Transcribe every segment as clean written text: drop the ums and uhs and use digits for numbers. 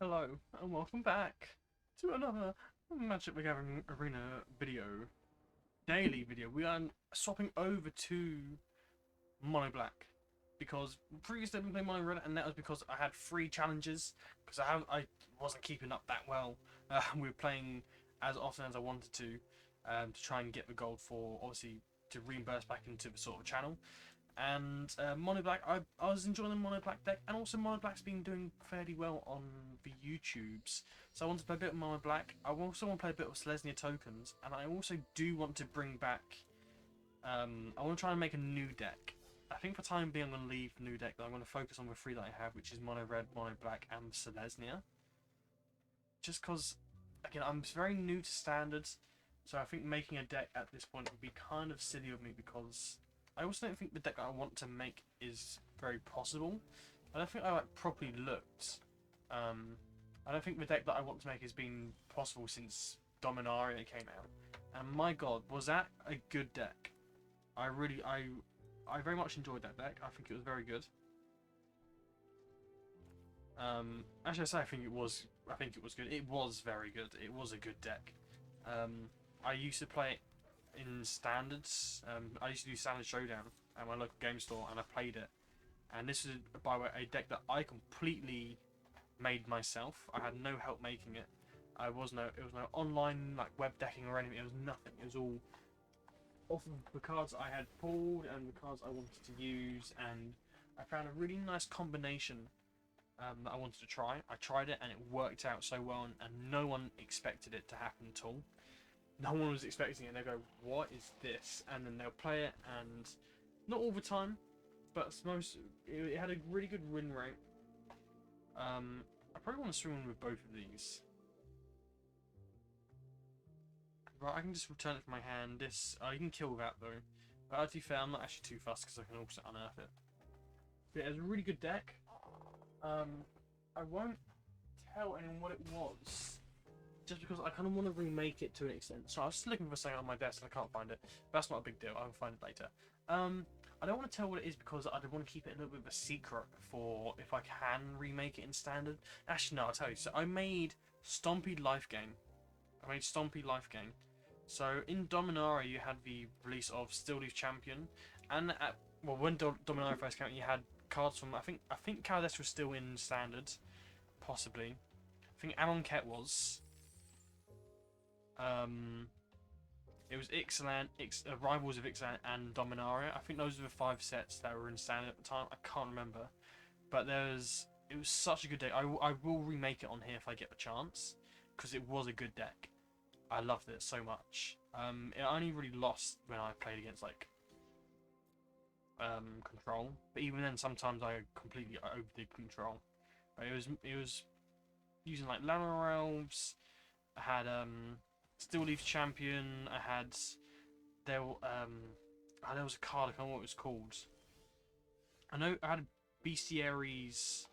Hello and welcome back to another Magic the Gathering Arena daily video. We are swapping over to Mono Black because previously I've been playing Mono Red, and that was because I had 3 challenges because I wasn't keeping up that well. We were playing as often as I wanted to try and get the gold for obviously to reimburse back into the sort of channel. And Mono Black, I was enjoying the Mono Black deck, and also Mono Black's been doing fairly well on the YouTubes. So I want to play a bit of Mono Black. I also want to play a bit of Selesnya tokens, and I also do want to bring back. I want to try and make a new deck. I think for time being I'm going to leave the new deck, but I'm going to focus on the 3 that I have, which is Mono Red, Mono Black, and Selesnya. Just because, again, I'm very new to standards, so I think making a deck at this point would be kind of silly of me because I also don't think the deck that I want to make is very possible. I don't think I properly looked. I don't think the deck that I want to make has been possible since Dominaria came out. And my god, was that a good deck? I very much enjoyed that deck. I think it was very good. Actually, I say I think it was good. It was very good. It was a good deck. I used to play it in standards. I used to do Standard Showdown at my local game store, and I played it. And this is, by the way, a deck that I completely made myself. I had no help making it. It was no online like web decking or anything. It was nothing. It was all off of the cards I had pulled and the cards I wanted to use, and I found a really nice combination that I wanted to try. I tried it and it worked out so well, and no one expected it to happen at all. No one was expecting it, and they go, "What is this?" And then they'll play it, and not all the time, but it had a really good win rate. I probably want to swing with both of these. Right, I can just return it from my hand. This you can kill that though. But to be fair, I'm not actually too fussed because I can also unearth it. But yeah, it's a really good deck. I won't tell anyone what it was, just because I kind of want to remake it to an extent. So I was just looking for something on my desk and I can't find it. But that's not a big deal. I can find it later. I don't want to tell what it is because I want to keep it a little bit of a secret for if I can remake it in standard. Actually, no, I'll tell you. So I made Stompy Life Gain. So in Dominaria, you had the release of Stillleaf Champion, and when Dominaria first came out, you had cards from I think Kaladesh was still in standard, possibly. I think Amonkhet was. It was Ixalan, Rivals of Ixalan, and Dominaria. I think those were the 5 sets that were in standard at the time. I can't remember, but it was such a good deck. I will remake it on here if I get the chance, because it was a good deck. I loved it so much. It only really lost when I played against like Control, but even then sometimes I completely overdid Control. But it was using like Llanowar Elves. I had Stillleaf Champion. I had there was a card, I can't remember what it was called. I know I had Bestiaries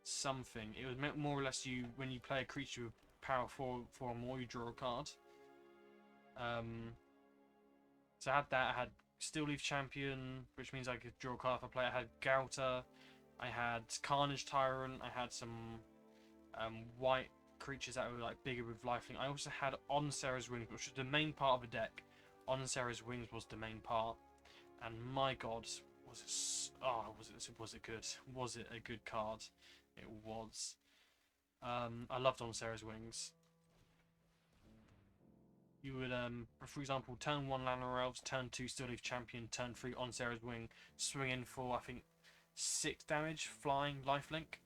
something. It was meant more or less when you play a creature with power 4 or more, you draw a card. So I had that. I had Stillleaf Champion, which means I could draw a card if I play. I had Gouter. I had Carnage Tyrant. I had some white creatures that were like bigger with lifelink. I also had On Sarah's Wings, which was the main part of the deck. On Sarah's Wings was the main part, and my god, was it good? Was it a good card? It was. I loved On Sarah's Wings. You would, for example, turn 1 Llanowar Elves, turn 2 Stillleaf Champion, turn 3 On Sarah's Wing, swing in for I think 6 damage, flying, lifelink.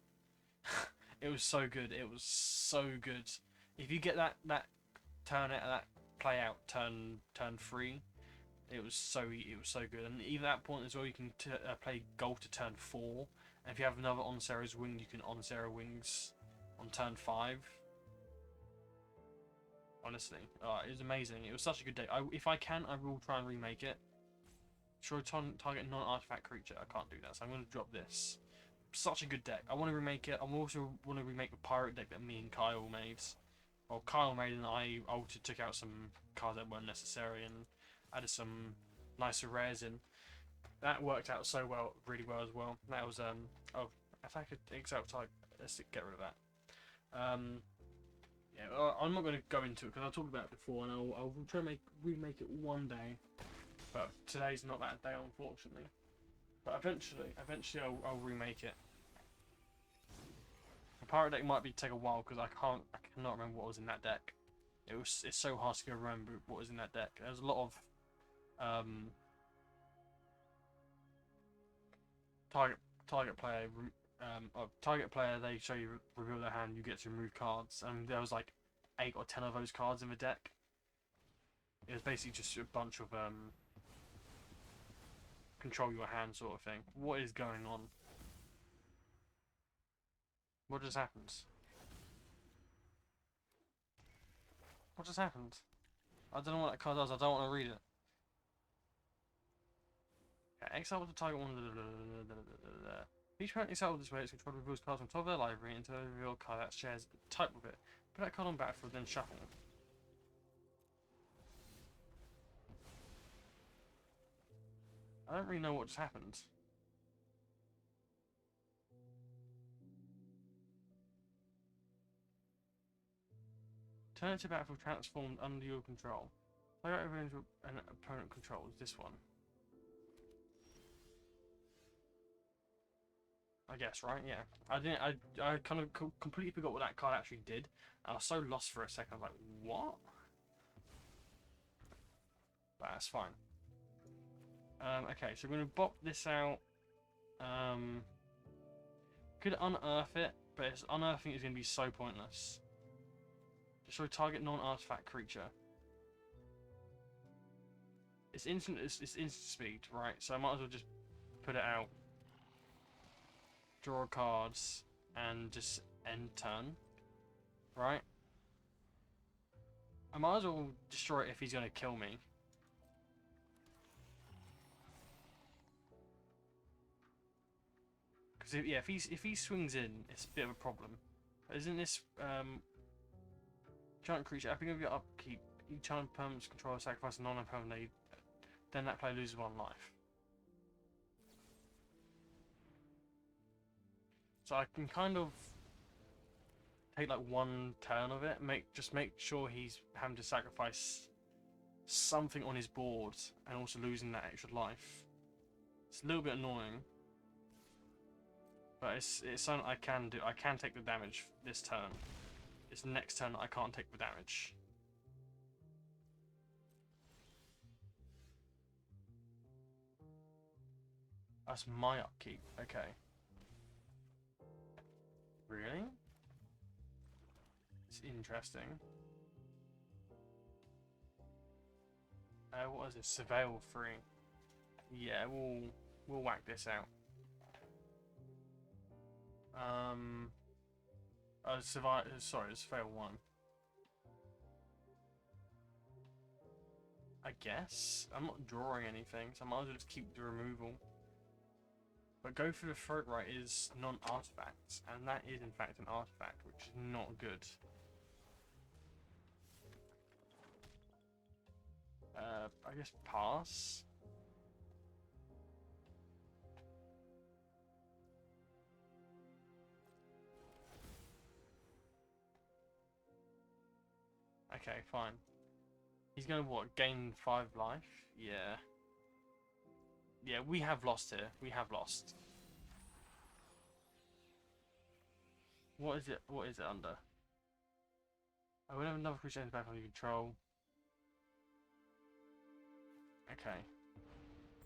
It was so good. It was so good. If you get that play out turn 3, it was so good. And even at that point as well, you can play Gold to turn 4. And if you have another On Sarah's Wing, you can On Sarah Wings on turn 5. Honestly, it was amazing. It was such a good day. If I can, I will try and remake it. Sure, target non-artifact creature. I can't do that, so I'm going to drop this. Such a good deck. I want to remake it. I also want to remake the pirate deck that me and Kyle made. Well, Kyle made, and I also took out some cards that weren't necessary and added some nicer rares in. That worked out so well, really well as well. That was oh, if I could exalt type, let's get rid of that. Yeah, I'm not going to go into it because I talked about it before, and I'll try to remake it one day. But today's not that day, unfortunately. But eventually I'll remake it. The pirate deck might take a while because I cannot remember what was in that deck. It's so hard to remember what was in that deck. There's a lot of target player. They show you reveal their hand. You get to remove cards, and there was like 8 or 10 of those cards in the deck. It was basically just a bunch of control your hand sort of thing. What is going on? What just happened? What just happened? I don't know what that card does. I don't want to read it. Okay, exile with the target one. Each planet exiled this way, its controller reveals cards from top of their library into a revealed card that shares type with it. Put that card on battlefield, then shuffle. I don't really know what just happened. Turn it to battlefield transformed under your control. Target over an opponent controls this one. I guess, right? Yeah. I kind of completely forgot what that card actually did. I was so lost for a second. I was like, what? But that's fine. Okay, so we're going to bop this out. Could unearth it, but its unearthing is going to be so pointless. Destroy target non-artifact creature. It's instant speed, right? So I might as well just put it out. Draw cards and just end turn, right? I might as well destroy it if he's going to kill me. Because if he swings in, it's a bit of a problem. Isn't this giant creature? After of your upkeep, each giant permanent controller sacrifice a non-permanent aid. Then that player loses 1 life. So I can kind of take like 1 turn of it, just make sure he's having to sacrifice something on his board and also losing that extra life. It's a little bit annoying, but it's something I can do. I can take the damage this turn. It's the next turn that I can't take the damage. That's my upkeep. Okay. Really? It's interesting. What is it? Surveil 3. Yeah, we'll whack this out. Sorry, it's Surveil 1. I guess I'm not drawing anything, so I might as well just keep the removal. But go for the throat right is non-artifacts, and that is in fact an artifact, which is not good. I guess pass. Okay, fine. He's gonna what? Gain 5 life? Yeah. Yeah, we have lost here. We have lost. What is it? What is it under? Oh, we have another creature back under control. Okay.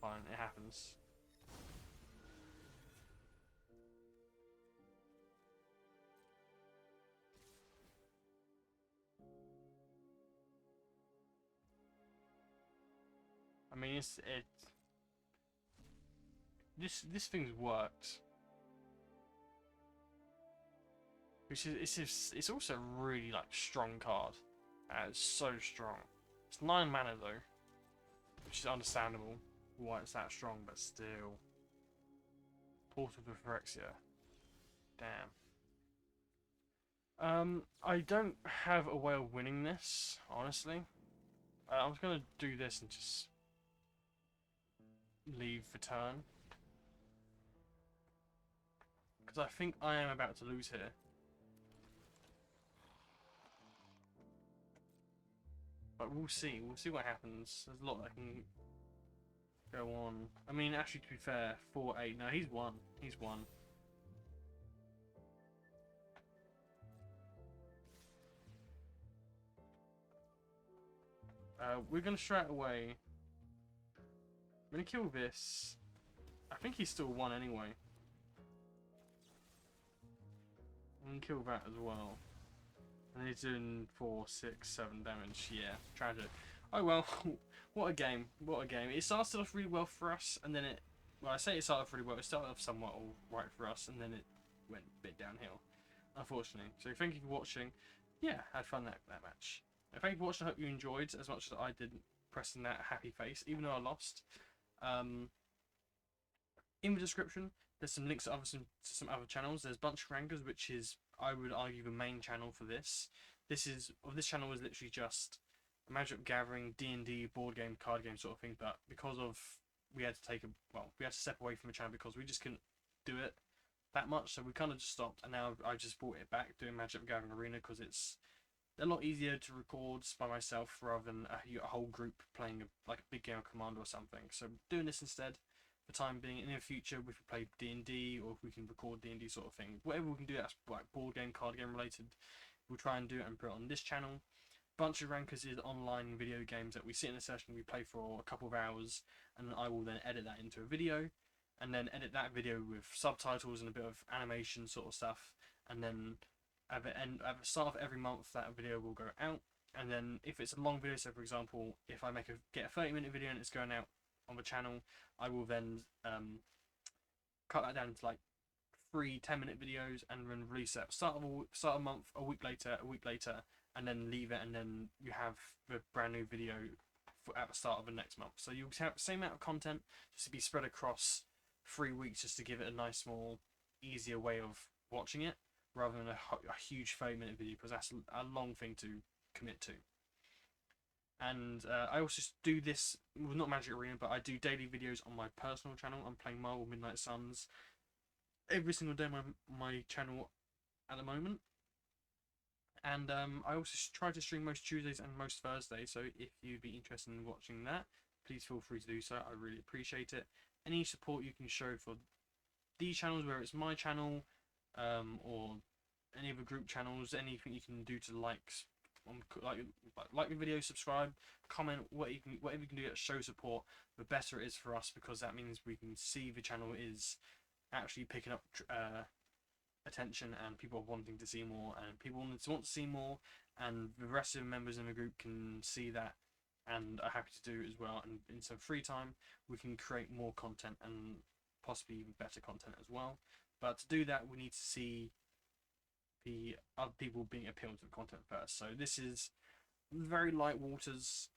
Fine, it happens. I mean, this thing's worked. Which is it's also a really like strong card. It's so strong. It's 9 mana though, which is understandable why it's that strong, but still. Portal to Phyrexia. Damn. I don't have a way of winning this, honestly. I'm just gonna do this and just leave the turn. Because I think I am about to lose here. But we'll see. We'll see what happens. There's a lot that can go on. I mean, actually, to be fair, 4-8. No, he's won. He's won. We're gonna straight away. I'm gonna kill this. I think he's still won anyway. I'm gonna kill that as well. And he's doing 4, 6, 7 damage. Yeah, tragic. Oh well, what a game. What a game. It started off really well for us, and then it... Well, I say it started off really well. It started off somewhat alright for us, and then it went a bit downhill, unfortunately. So thank you for watching. Yeah, had fun that match. Thank you for watching. I hope you enjoyed as much as I did pressing that happy face, even though I lost. In the description, there's some links to some other channels. There's Bunch of Rankers, which is, I would argue, the main channel for this. This channel is literally just a Magic the Gathering, D&D, board game, card game sort of thing. But because of we had to step away from the channel because we just couldn't do it that much, so we kind of just stopped. And now I just brought it back doing Magic the Gathering Arena because it's a lot easier to record by myself rather than a whole group playing a big game of Commander or something. So doing this instead for the time being. In the future, if we play D&D or if we can record D&D sort of thing, whatever we can do that's like board game, card game related, we'll try and do it and put it on this channel. Bunch of Rankers is online video games that we sit in a session, we play for a couple of hours, and I will then edit that into a video, and then edit that video with subtitles and a bit of animation sort of stuff, and then at the start of every month that video will go out. And then if it's a long video, so for example, if I get a 30-minute video and it's going out on the channel, I will then cut that down to like 3 10-minute videos and then release it start of a month, a week later, and then leave it, and then you have the brand new video at the start of the next month. So you'll have the same amount of content just to be spread across 3 weeks, just to give it a nice, more easier way of watching it, rather than a huge 30-minute video, because that's a long thing to commit to. And I also do this, well, not Magic Arena, but I do daily videos on my personal channel. I'm playing Marvel Midnight Suns every single day on my channel at the moment. And I also try to stream most Tuesdays and most Thursdays, so if you'd be interested in watching that, please feel free to do so. I really appreciate it. Any support you can show for these channels, whether it's my channel or any of the group channels, anything you can do to like the video, subscribe, comment, whatever you can do to show support, the better it is for us, because that means we can see the channel is actually picking up attention, and people are wanting to see more, and people want to see more, and the rest of the members in the group can see that and are happy to do it as well. And in some free time, we can create more content, and possibly even better content as well. But to do that, we need to see the other people being appealed to the content first. So this is very light waters.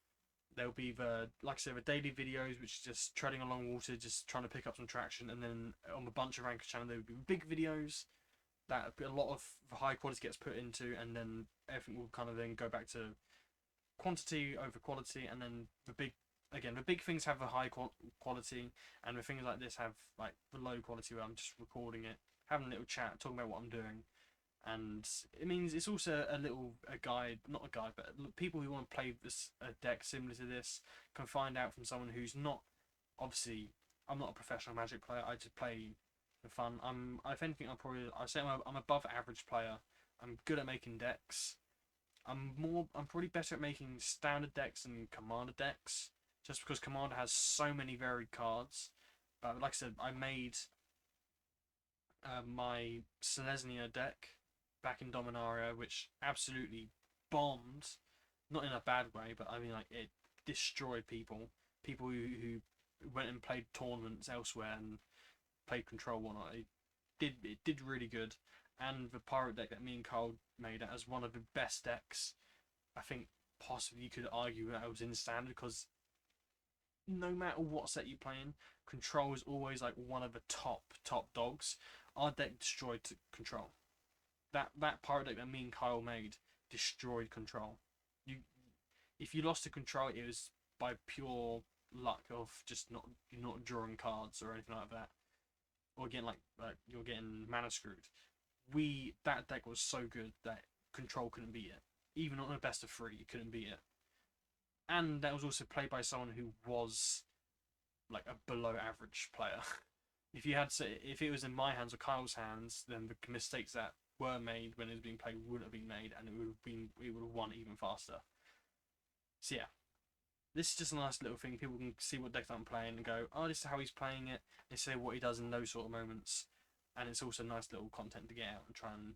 There'll be like I said, the daily videos, which is just treading along water, just trying to pick up some traction. And then on the Bunch of Rankers channel, there will be big videos that a lot of high quality gets put into, and then everything will kind of then go back to quantity over quality. And then the big things have a high quality, and the things like this have like the low quality, where I'm just recording it, having a little chat, talking about what I'm doing. And it means it's also a guide, not a guide, but people who want to play this deck similar to this can find out from someone who's not, obviously, I'm not a professional Magic player, I just play for fun. If anything, I'd say I'm above average player. I'm good at making decks. I'm probably better at making standard decks than Commander decks, just because Commander has so many varied cards. But like I said, I made my Selesnya deck back in Dominaria, which absolutely bombed, not in a bad way, but I mean, like, it destroyed people who went and played tournaments elsewhere and played Control whatnot. It did really good. And the Pirate deck that me and Carl made as one of the best decks, I think possibly you could argue that it was in Standard, because no matter what set you play in, Control is always like one of the top dogs. Our deck destroyed Control. That Pirate deck that me and Kyle made destroyed Control. If you lost to Control, it was by pure luck of just not drawing cards or anything like that, or getting like you're getting mana screwed. That deck was so good that Control couldn't beat it. Even on a best of 3, you couldn't beat it. and that was also played by someone who was like a below average player. If it was in my hands or Kyle's hands, then the mistakes that were made when it was being played wouldn't have been made, and it would have won even faster. So yeah, this is just a nice little thing. People can see what deck I'm playing and go, oh, this is how he's playing it. They say what he does in those sort of moments, and it's also nice little content to get out and try and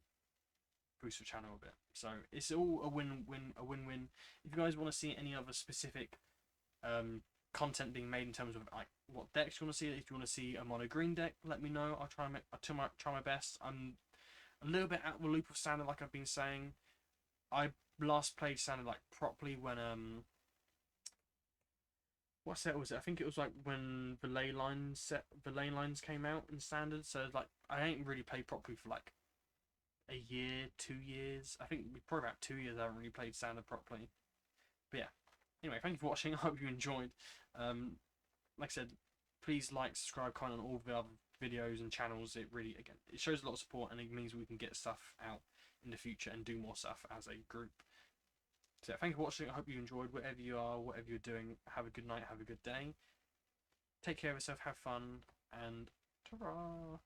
boost the channel a bit. So it's all a win-win. If you guys want to see any other specific content being made in terms of like what decks you want to see, if you want to see a mono green deck, let me know. I'll try my best. I'm a little bit out of the loop of standard, like I've been saying. I last played standard like properly when what set was it? I think it was like when the ley lines came out in standard. So like I ain't really played properly for like a year, 2 years. I think probably about 2 years I haven't really played standard properly. But yeah. Anyway, thank you for watching. I hope you enjoyed. Like I said, please like, subscribe, comment on all the other videos and channels. It really, again, it shows a lot of support, and it means we can get stuff out in the future and do more stuff as a group. So yeah, thank you for watching. I hope you enjoyed. Whatever you are, whatever you're doing, have a good night, have a good day. Take care of yourself, have fun, and ta-ra!